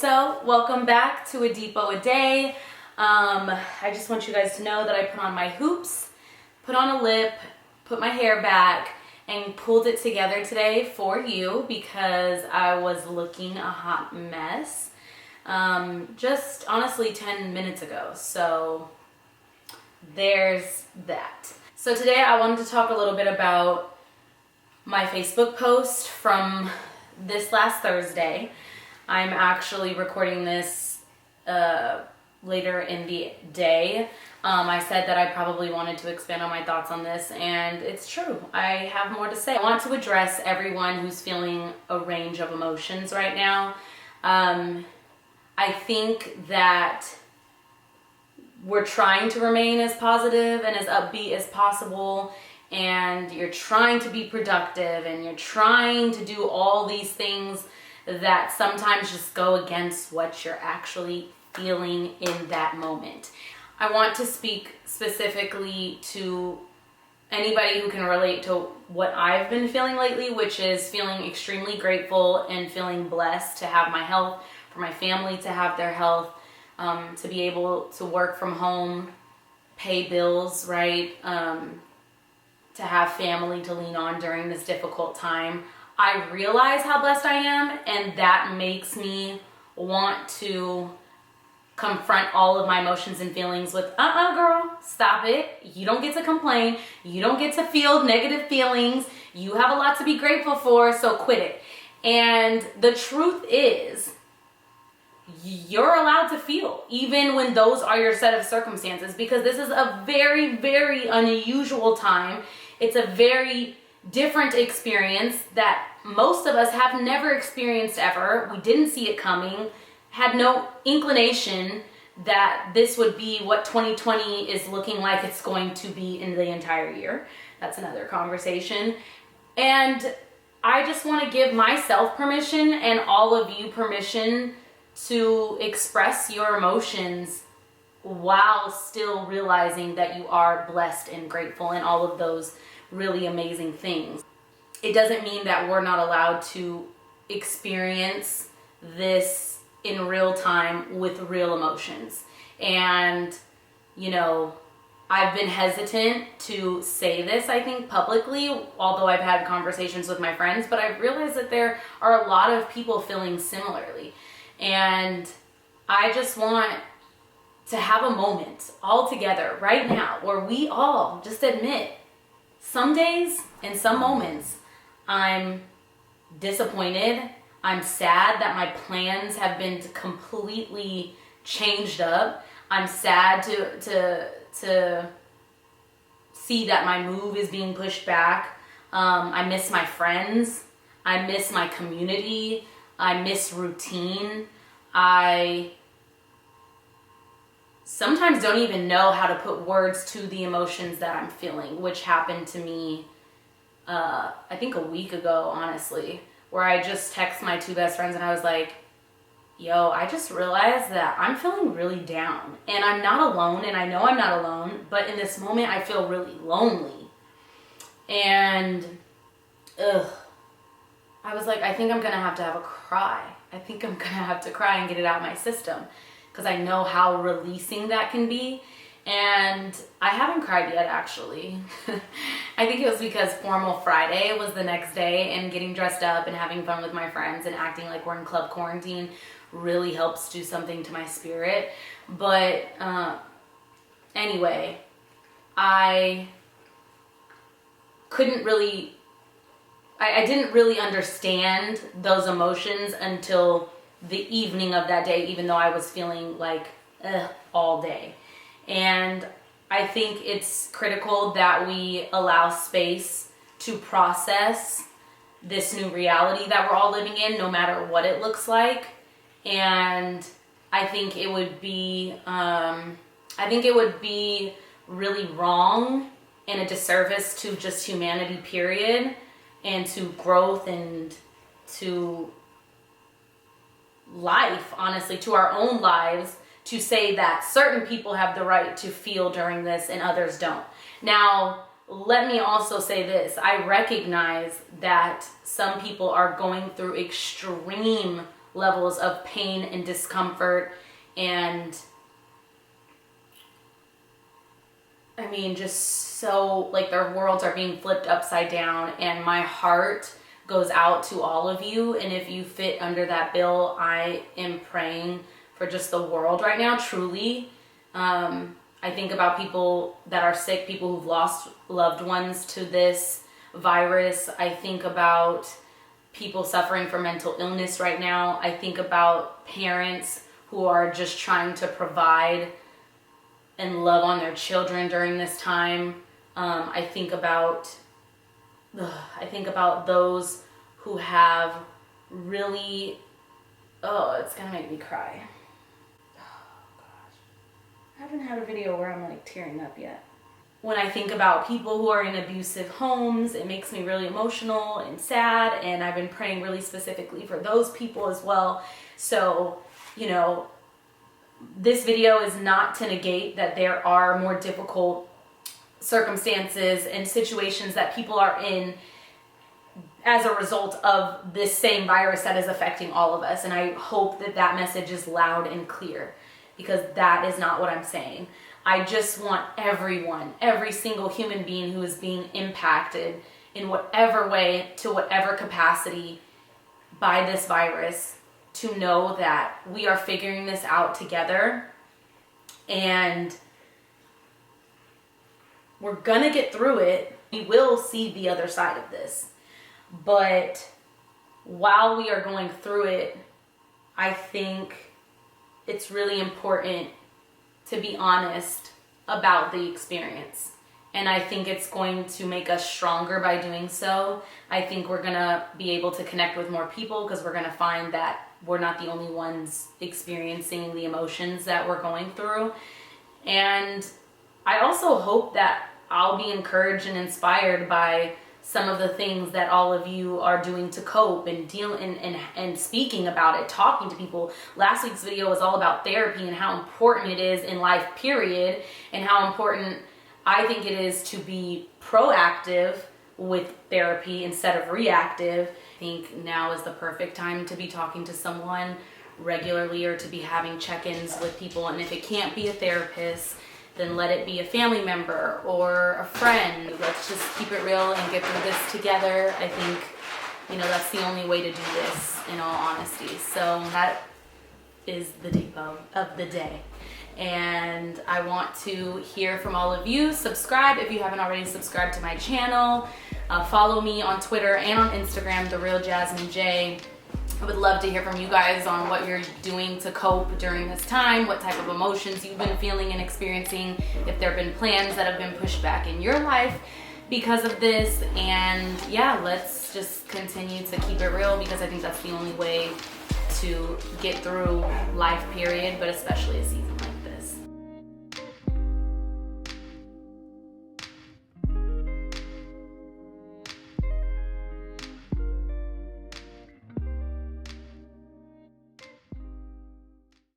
so welcome back to A Depot a Day. I just want you guys to know that I put on my hoops, put on a lip, put my hair back, and pulled it together today for you because I was looking a hot mess just honestly 10 minutes ago. So there's that. So today I wanted to talk a little bit about my Facebook post from this last Thursday. I'm actually recording this later in the day. I said that I probably wanted to expand on my thoughts on this, and it's true. I have more to say. I want to address everyone who's feeling a range of emotions right now. I think that we're trying to remain as positive and as upbeat as possible, and you're trying to be productive, and you're trying to do all these things that sometimes just go against what you're actually feeling in that moment. I want to speak specifically to anybody who can relate to what I've been feeling lately, which is feeling extremely grateful and feeling blessed to have my health, for my family to have their health, to be able to work from home, pay bills, right? To have family to lean on during this difficult time. I realize how blessed I am, and that makes me want to confront all of my emotions and feelings with, girl, stop it. You don't get to complain. You don't get to feel negative feelings. You have a lot to be grateful for, so quit it. And the truth is, you're allowed to feel, even when those are your set of circumstances, because this is a very, very unusual time. It's a very different experience that most of us have never experienced ever. We didn't see it coming, had no inclination that this would be what 2020 is looking like it's going to be in the entire year. That's another conversation. And I just want to give myself permission and all of you permission to express your emotions while still realizing that you are blessed and grateful and all of those really amazing things. It doesn't mean that we're not allowed to experience this in real time with real emotions. And, I've been hesitant to say this, I think, publicly, although I've had conversations with my friends, but I've realized that there are a lot of people feeling similarly. And I just want to have a moment all together right now where we all just admit some days and some moments I'm disappointed. I'm sad that my plans have been completely changed up. I'm sad to see that my move is being pushed back. I miss my friends. I miss my community. I miss routine. I sometimes don't even know how to put words to the emotions that I'm feeling, which happened to me, I think a week ago, honestly, where I just text my two best friends and I was like, yo, I just realized that I'm feeling really down and I'm not alone, and I know I'm not alone, but in this moment I feel really lonely. And I was like, I think I'm gonna have to have a cry. I think I'm gonna have to cry and get it out of my system, because I know how releasing that can be. And I haven't cried yet, actually. I think it was because Formal Friday was the next day, and getting dressed up and having fun with my friends and acting like we're in club quarantine really helps do something to my spirit. But anyway, I didn't really understand those emotions until the evening of that day, even though I was feeling like all day. And I think it's critical that we allow space to process this new reality that we're all living in, no matter what it looks like. And I think it would be really wrong and a disservice to just humanity, period, and to growth and to life, honestly, to our own lives, to say that certain people have the right to feel during this and others don't. Now, let me also say this. I recognize that some people are going through extreme levels of pain and discomfort, and I mean, just so like their worlds are being flipped upside down, and my heart goes out to all of you. And if you fit under that bill, I am praying for just the world right now, truly. I think about people that are sick, people who've lost loved ones to this virus. I think about people suffering from mental illness right now. I think about parents who are just trying to provide and love on their children during this time. I think about those who have really, it's gonna make me cry. I haven't had a video where I'm like tearing up yet. When I think about people who are in abusive homes, it makes me really emotional and sad, and I've been praying really specifically for those people as well. So, you know, this video is not to negate that there are more difficult circumstances and situations that people are in as a result of this same virus that is affecting all of us. And I hope that that message is loud and clear, because that is not what I'm saying. I just want everyone, every single human being who is being impacted in whatever way, to whatever capacity by this virus, to know that we are figuring this out together, and we're gonna get through it. We will see the other side of this. But while we are going through it, I think it's really important to be honest about the experience. And I think it's going to make us stronger by doing so. I think we're gonna be able to connect with more people, because we're gonna find that we're not the only ones experiencing the emotions that we're going through. And I also hope that I'll be encouraged and inspired by some of the things that all of you are doing to cope and deal and speaking about it, talking to people. Last week's video was all about therapy and how important it is in life, period, and how important I think it is to be proactive with therapy instead of reactive. I think now is the perfect time to be talking to someone regularly, or to be having check-ins with people. And if it can't be a therapist, then let it be a family member or a friend. Let's just keep it real and get through this together. I think, you know, that's the only way to do this, in all honesty. So that is the depot of the day. And I want to hear from all of you. Subscribe if you haven't already subscribed to my channel. Follow me on Twitter and on Instagram, The Real Jasmine J. I would love to hear from you guys on what you're doing to cope during this time, what type of emotions you've been feeling and experiencing, if there have been plans that have been pushed back in your life because of this. And yeah, let's just continue to keep it real, because I think that's the only way to get through life, period, but especially a season